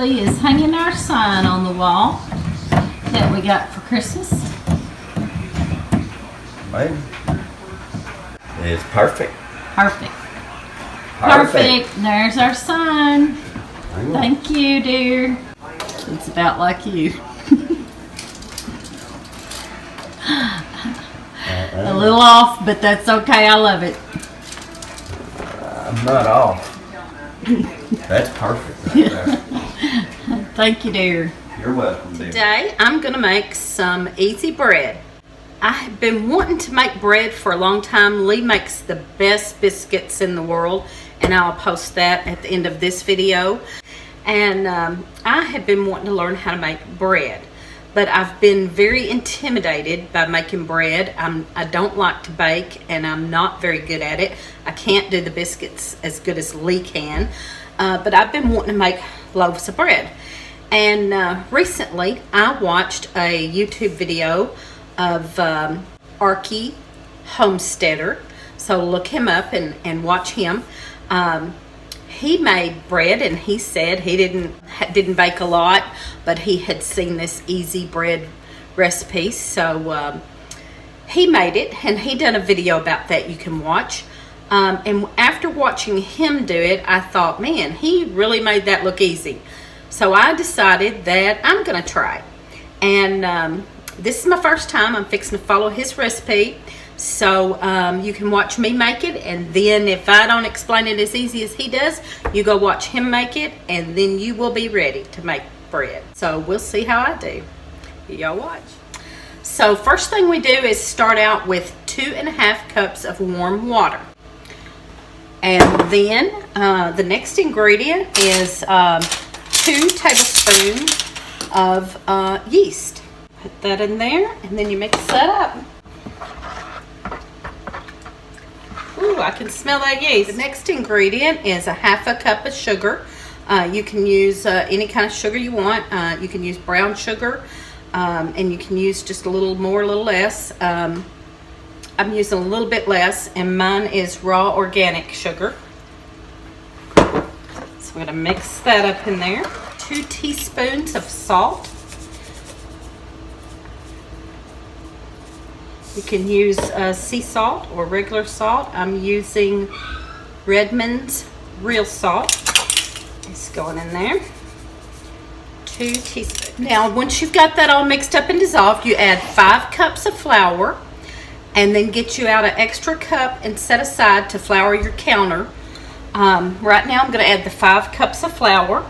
Lee is hanging our sign on the wall that we got for Christmas. Man, it's perfect. Perfect. There's our sign. Thank you, dear. It's about like you. A little off, but that's okay. I love it. I'm not off. That's perfect right there. Thank you, dear. You're welcome, dear. Today, I'm going to make some easy bread. I have been wanting to make bread for a long time. Lee makes the best biscuits in the world, and I'll post that at the end of this video. And I have been wanting to learn how to make bread, but I've been very intimidated by making bread. I don't like to bake, and I'm not very good at it. I can't do the biscuits as good as Lee can, but I've been wanting to make loaves of bread. And recently, I watched a YouTube video of ArkyHomesteader, so look him up and watch him. He made bread, and he said he didn't bake a lot, but he had seen this easy bread recipe, so he made it, and he done a video about that you can watch. And after watching him do it, I thought, man, he really made that look easy. So I decided that I'm gonna try it. And this is my first time. I'm fixing to follow his recipe. So you can watch me make it, and then if I don't explain it as easy as he does, you go watch him make it, and then you will be ready to make bread. So we'll see how I do. Y'all watch. So first thing we do is start out with 2.5 cups of warm water. And then the next ingredient is 2 tablespoons of yeast. Put that in there, and then you mix that up. Ooh, I can smell that yeast. The next ingredient is 1/2 cup of sugar. You can use any kind of sugar you want. You can use brown sugar, and you can use just a little more, a little less. I'm using a little bit less, and mine is raw organic sugar. So I'm going to mix that up in there. 2 teaspoons of salt. You can use sea salt or regular salt. I'm using Redmond's real salt. It's going in there. 2 teaspoons. Now, once you've got that all mixed up and dissolved, you add 5 cups of flour, and then get you out an extra cup and set aside to flour your counter. Right now, I'm going to add the 5 cups of flour.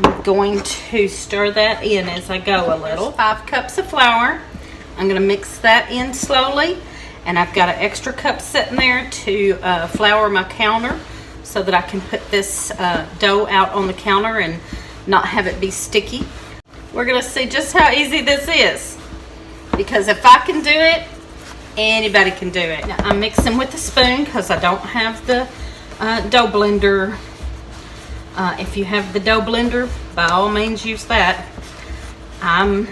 I'm going to stir that in as I go a little. 5 cups of flour. I'm going to mix that in slowly, and I've got an extra cup sitting there to flour my counter so that I can put this dough out on the counter and not have it be sticky. We're going to see just how easy this is, because if I can do it, anybody can do it. Now, I'm mixing with a spoon because I don't have the dough blender. If you have the dough blender, by all means use that. I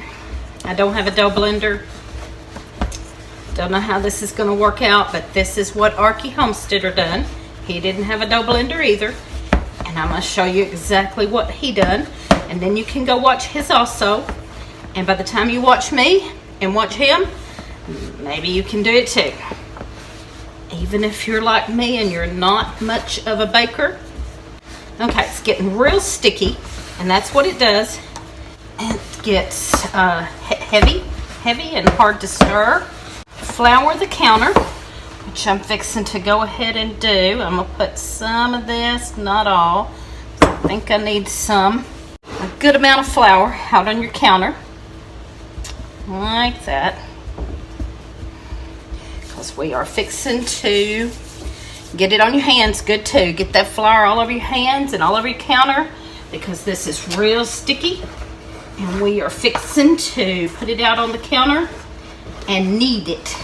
don't have a dough blender. Don't know how this is going to work out, but this is what ArkyHomesteader done. He didn't have a dough blender either, and I'm going to show you exactly what he done, and then you can go watch his also. And by the time you watch me and watch him, maybe you can do it too. Even if you're like me and you're not much of a baker. Okay, it's getting real sticky, and that's what it does. It gets heavy and hard to stir. Flour the counter, which I'm fixing to go ahead and do. I'm going to put some of this, not all. I think I need a good amount of flour out on your counter. Like that. Because we are fixing to get it on your hands good too. Get that flour all over your hands and all over your counter, because this is real sticky. And we are fixing to put it out on the counter and knead it.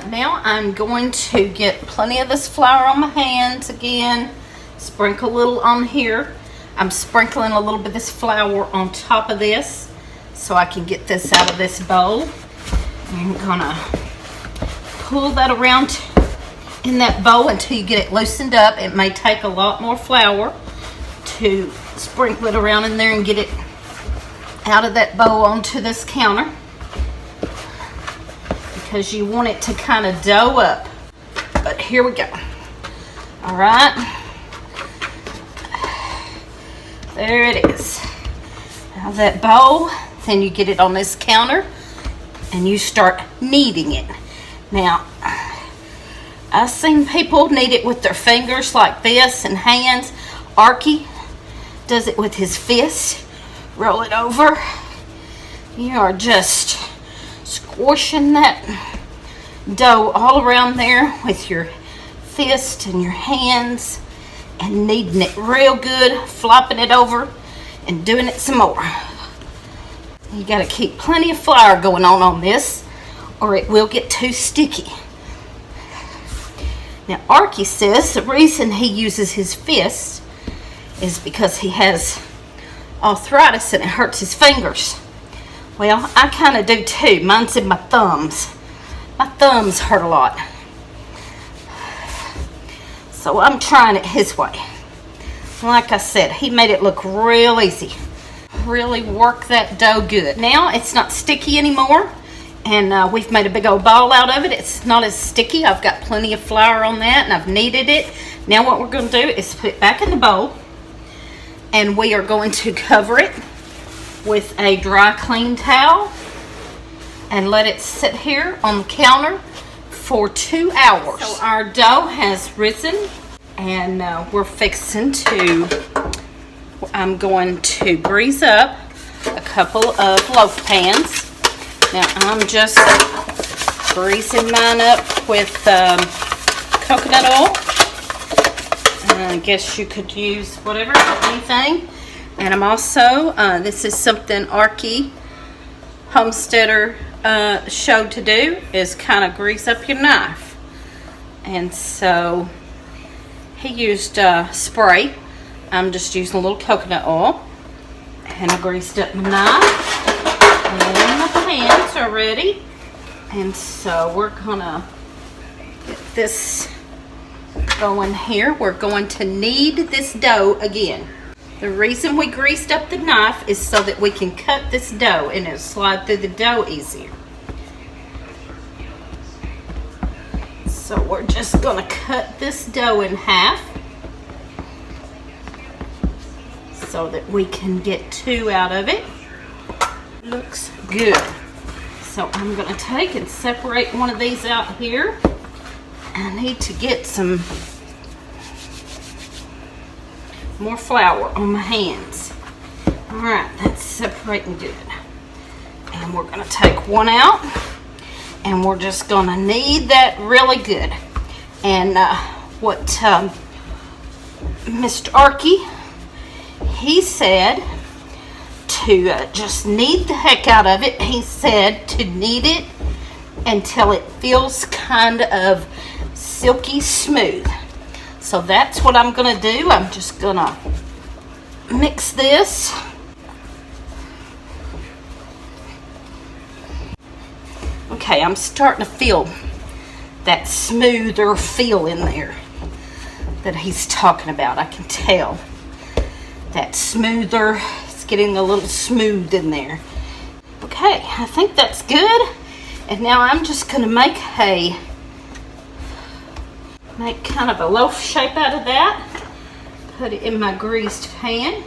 Now I'm going to get plenty of this flour on my hands again. Sprinkle a little on here. I'm sprinkling a little bit of this flour on top of this so I can get this out of this bowl. I'm gonna pull that around in that bowl until you get it loosened up. It may take a lot more flour to sprinkle it around in there and get it out of that bowl onto this counter, because you want it to kind of dough up. But here we go. All right, there it is. Now that bowl, then you get it on this counter and you start kneading it. Now, I've seen people knead it with their fingers like this and hands. Arky does it with his fist. Roll it over. You are just squishing that dough all around there with your fist and your hands and kneading it real good, flopping it over and doing it some more. You got to keep plenty of flour going on this, or it will get too sticky. Now, Arky says the reason he uses his fist is because he has arthritis and it hurts his fingers. Well, I kind of do too. Mine's in my thumbs. My thumbs hurt a lot. So I'm trying it his way. Like I said, he made it look real easy. Really work that dough good. Now it's not sticky anymore, and we've made a big old ball out of it. It's not as sticky. I've got plenty of flour on that, and I've kneaded it. Now what we're going to do is put it back in the bowl, and we are going to cover it with a dry, clean towel and let it sit here on the counter for 2 hours. So our dough has risen, and we're fixing to, I'm going to grease up a couple of loaf pans. Now I'm just greasing mine up with coconut oil. I guess you could use whatever, anything. And I'm also, this is something ArkyHomesteader showed to do, is kind of grease up your knife. And so he used spray. I'm just using a little coconut oil, and I greased up my knife, and my pans are ready. And so we're gonna get this going here. We're going to knead this dough again. The reason we greased up the knife is so that we can cut this dough and it'll slide through the dough easier. So we're just gonna cut this dough in half so that we can get 2 out of it. Looks good. So I'm gonna take and separate one of these out here. I need to get some more flour on my hands. All right, that's separating good. And we're gonna take one out, and we're just gonna knead that really good. And what Mr. Arky, he said to just knead the heck out of it. He said to knead it until it feels kind of silky smooth. So that's what I'm gonna do. I'm just gonna mix this. Okay, I'm starting to feel that smoother feel in there that he's talking about. I can tell that smoother. It's getting a little smooth in there. Okay, I think that's good. And now I'm just gonna make kind of a loaf shape out of that. Put it in my greased pan.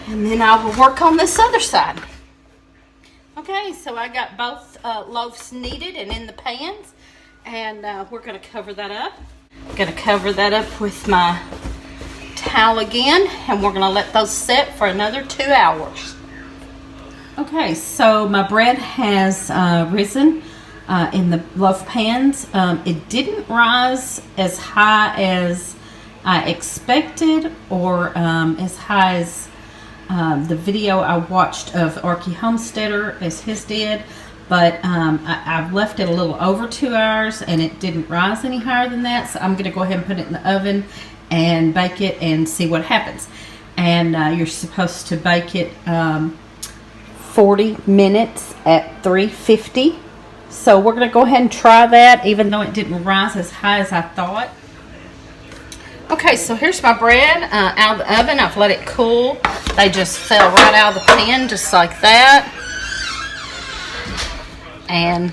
And then I will work on this other side. Okay, so I got both loaves kneaded and in the pans. And we're gonna cover that up. I'm gonna cover that up with my towel again. And we're gonna let those set for another 2 hours. Okay, so my bread has risen in the loaf pans. It didn't rise as high as I expected, or as high as the video I watched of ArkyHomesteader as his did, but I've left it a little over 2 hours and it didn't rise any higher than that. So I'm going to go ahead and put it in the oven and bake it and see what happens. And you're supposed to bake it 40 minutes at 350. So we're going to go ahead and try that, even though it didn't rise as high as I thought. Okay, so here's my bread out of the oven. I've let it cool. They just fell right out of the pan just like that. And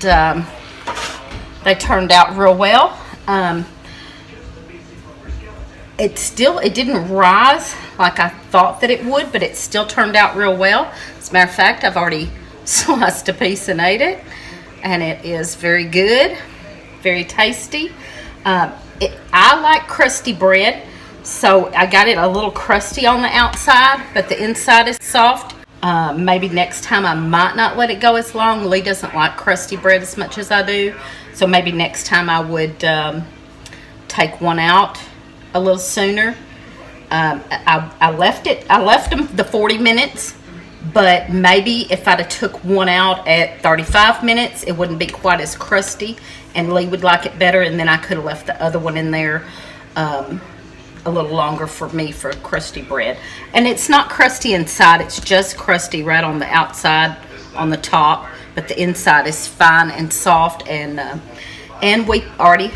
they turned out real well. It didn't rise like I thought that it would, but it still turned out real well. As a matter of fact, I've already sliced a piece and ate it, and it is very good, very tasty. I like crusty bread, so I got it a little crusty on the outside, but the inside is soft. Maybe next time I might not let it go as long. Lee doesn't like crusty bread as much as I do, so maybe next time I would take one out a little sooner. I left them the 40 minutes, but maybe if I'd have took one out at 35 minutes, it wouldn't be quite as crusty, and Lee would like it better, and then I could have left the other one in there a little longer for me for crusty bread. And it's not crusty inside, it's just crusty right on the outside, on the top, but the inside is fine and soft, and we already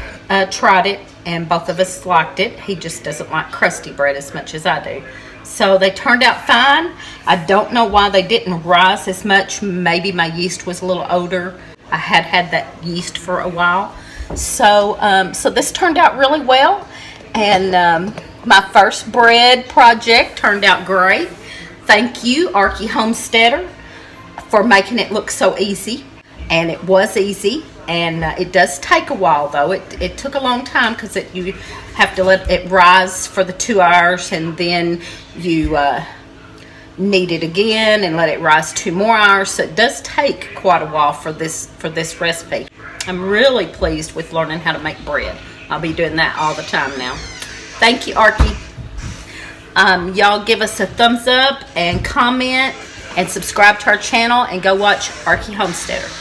tried it, and both of us liked it. He just doesn't like crusty bread as much as I do. So they turned out fine. I don't know why they didn't rise as much. Maybe my yeast was a little older. I had that yeast for a while. So so this turned out really well, and my first bread project turned out great. Thank you, ArkyHomesteader, for making it look so easy. And it was easy, and it does take a while though. It took a long time because you have to let it rise for the 2 hours, and then you knead it again and let it rise 2 more hours. So it does take quite a while for this recipe. I'm really pleased with learning how to make bread. I'll be doing that all the time now. Thank you, Arky. Y'all give us a thumbs up and comment and subscribe to our channel, and go watch ArkyHomesteader.